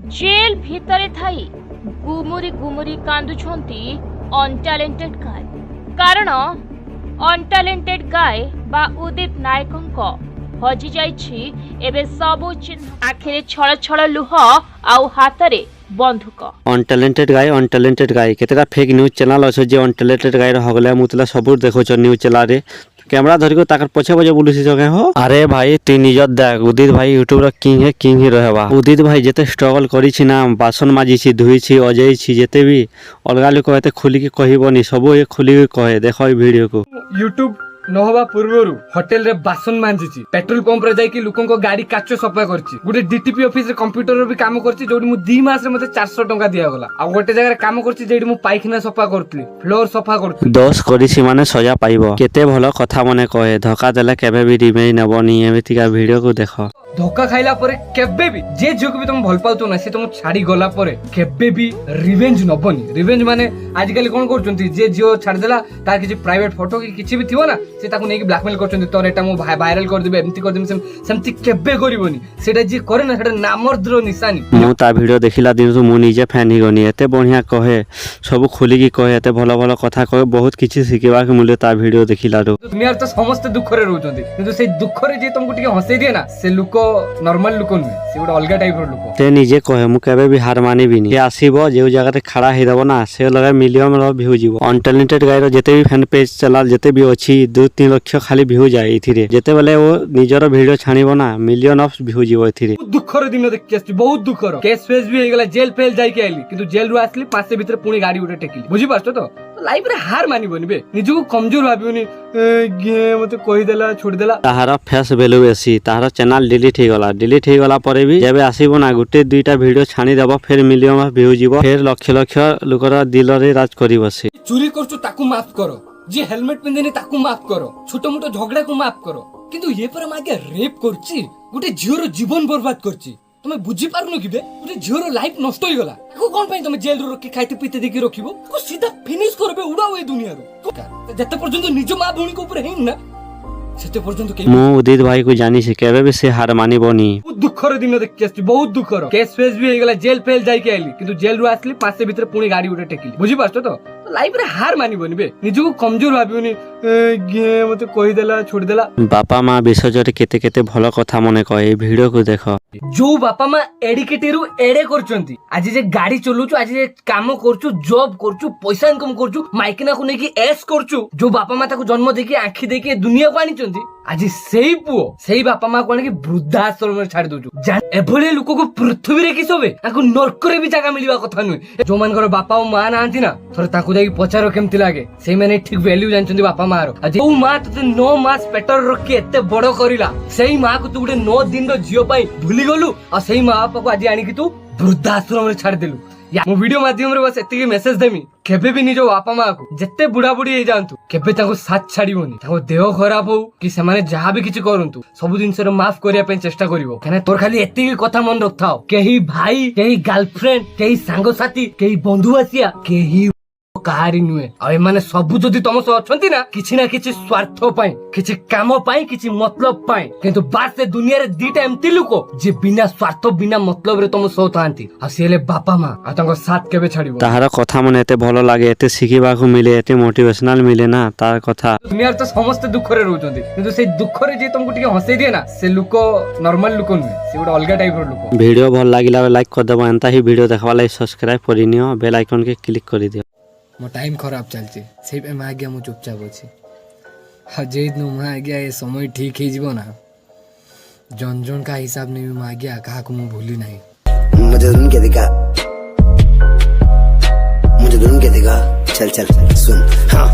Jail भितरे Thai गुमुरी गुमुरी कांदुछंती untalented गाय। कारण untalented गाय बा उदित नायकंक हजि जाइछि एबे सबु चिन्ह। आखिरे छळ छळ लुह आउ हातरे बंधुक। अनटैलेंटेड गाय केतेटा फेक न्यूज चैनल अछि जे अनटैलेंटेड गाय हगले मुतला सब देखोछ न्यूज चैनल रे कैमरा धरिको ताकर पछे पछे बुलुसी जगह हो। अरे भाई ती निजत देख उदित भाई यूट्यूब रे किंग ही रहबा। उदित भाई जेते स्ट्रगल करी छी ना बासन माजी छी धुई छी अजय छी जेते भी अलगा लोक एते खुली के कहिबनी सब ए खुली के कहे देखो वीडियो को। यूट्यूब नहबा पूर्वरु होटेल रे बासन मांजिची पेट्रोल पंप रे जाई कि लोकन को गाड़ी काच सफा करची गुटे डीटीपी ऑफिस रे कंप्यूटर रे भी काम करची जोडी मु 2 मास रे मते 400 टका दिया गला आ गोटे जगह रे काम करची जेडी मु पाइखना सफा करतली फ्लोर सफा करतली दोष करी छी माने सजा पाइबो केते भलो कथा मने कहे धोखा देले केबे भी रिमेई नबनी एमितिका वीडियो को देखो। धोखा खाइला परे केबे भी जे झुक भी तुम भल पाउतो ना से तुम छाड़ी गला परे केबे भी रिवेंज नबनी। रिवेंज माने आजकल कोन करचंती जे जियो छाड़ देला तार किछि प्राइवेट फोटो कि किछि भी थिवो ना से ताको नेकी ब्लैकमेल करचंती तोर एटा मु वायरल कर देबे एमति कर देम सेमति केबे करिवोनी सेटा जे करे ना सेटा नामर्द्र निशानी। मु ता वीडियो देखिला दिन सु मु निजे फैन ही गनी एते बढ़िया कहे सब खुली की कहे एते भलो भलो कथा कहे बहुत किछि सिखिबा के मिले ता वीडियो देखिला रो। दुनिया तो समस्त दुख रे रहउचंती किंतु से दुख रे जे तुमको टिके हंसे दिए ना से लुको नॉर्मल लुक नुहे से गोटे अलग टाइप लुक ते निजे कहे मु केबे भी हार मानिबिनी से आसीबो जे जगह रे खड़ा हे दबो ना से लगे मिलियन रो व्यू जीवो। अनटैलेंटेड गाय रो जेते भी फैन पेज चलाल जेते भी अछि 2-3 लाख खाली व्यू जाय इथिरे जेते बेले वो निजर वीडियो छानिबो ना मिलियन ऑफ व्यू जीवो इथिरे। दुख रे दिन देख के बहुत दुख रो केस फेस भी हे गेला जेल फेल जाय के आइली किंतु जेल रो आसली 5 से भीतर पुणी गाड़ी उठे टेकिली बुझी पाछतो तो लाइफ रे हार मानिबोनी बे निजको कमजोर भाबियोनी मते कहि देला छोड़ देला ताहार फेस वैल्यू बेसी ताहार चैनल डिलीट हे गला परे भी जेबे आसीबो ना गुटे दुईटा वीडियो छानी देबो फिर मिलियन ऑफ व्यू जीवो फिर लक्ष लक्ष लोकर दिल रे राज करी बसे। चोरी करछु ताकू माफ करो जे हेलमेट पिंदेनी ताकू माफ करो छोटो मोटो झगड़ा को माफ करो किंतु ये पर मागे रेप करछि गुटे झियो जीवन बर्बाद करछि तुमे बुझी पारुनो किबे गुटे झियो लाइफ नष्ट होई गला ताको कोन पई तुमे जेल रो रखी खाइते पीते देखि रखिबो ताको सीधा फिनिश करबे उड़ाओ ए दुनिया रो जते पर्यंत निज मां भूणी को ऊपर हेन ना सेते पर्यंत के मु उदित भाई को जानि से केबे भी से हार मानिबोनी। दुख रे दिन देख के बहुत दुख रो केस फेस भी हे गेला जेल फेल जाय के आइली किंतु जेल रो आसली 5 से भीतर पुणी गाड़ी उठे टेकिली बुझी पाछतो तो लाइफ रे हार मानिबोनी बे निजको कमजोर भाबियोनी मते कहि देला छोड़ देला। बापा मां विसर्जन केते केते भलो कथा मने कहे वीडियो को देखो। जो बापा मां एडिकेटेरु एडे करचंती आज जे गाड़ी चलुचु आज जे काम करचु जॉब करचु पैसा इनकम करचु माइकना को नेकी एस करचु जो बापा मां ताको जन्म देकी आंखी देकी दुनिया को आनिचंती आज सेही पुओ सेही बापा मां को आनिकी वृद्धाश्रम में छाड़ दोचु एभले लोक को पृथ्वी रे किसबे ताको नरक रे भी जगह मिलवा कथा नुहे जो मानकर बापा और मां नांती ना थोर ताको जाई पचारो केमति लागे सेही माने ठीक वैल्यू जानचंती बापा मां रो आज ओ मां तते 9 मास पेटर रखी एते बड़ करिला सेही मां को तू गुटे 9 दिन रो जियो पाई भूली गलु आ सेही मां बापा को आज आनिकी तू वृद्धाश्रम रे छाड़ देलु। मो वीडियो माध्यम रे बस एतिकी मेसेज देमी केबे भी निजो बापा मां को जत्ते बुढ़ा बुढ़ी हे जानतु केबे ताको साथ छाड़ीबोनी ताको देह खराब हो कि से माने जहां भी किछि करंतु सब दिन से माफ करिया पे चेष्टा करिवो कने तोर खाली एतिकी कथा मन रखथाओ केही भाई केही गर्लफ्रेंड केही सांगो साथी केही बंधु आसिया केही कहारी नुहे आ माने सब जदी तम सह अछंती ना किछि स्वार्थ पाई किछि काम पाई किछि मतलब पाई किंतु बात से दुनिया रे दीटा एम्ति लुको जे बिना स्वार्थ बिना मतलब रे तम सह थांती आ सेले बापा मां आ तंग साथ केबे छाड़िबो ताहार कथा मने एते भलो लागे एते सिखिबा को मिले एते मोटिवेशनल मिले ना तार कथा। दुनिया तो समस्त दुख रे रहउचंती किंतु से दुख रे जे तुमको टिके हंसे दिए ना से लुको नॉर्मल लुको नुहे से गोटे अलग टाइप रो लुको। वीडियो भल लागिला लाइक कर देबो एंता ही वीडियो देखबा लाई सब्सक्राइब करिनियो बेल आइकन के क्लिक करि दियो। मो टाइम खराब चलছে সেই पे मैं आज्ञा मु चुपचाप अछि हा जे दिन मैं आज्ञा ए समय ठीक हे जीवो ना जन जन का हिसाब नहीं मैं आज्ञा कहा को मु भूली नहीं मुझे दुनिया के दिखा चल सुन हाँ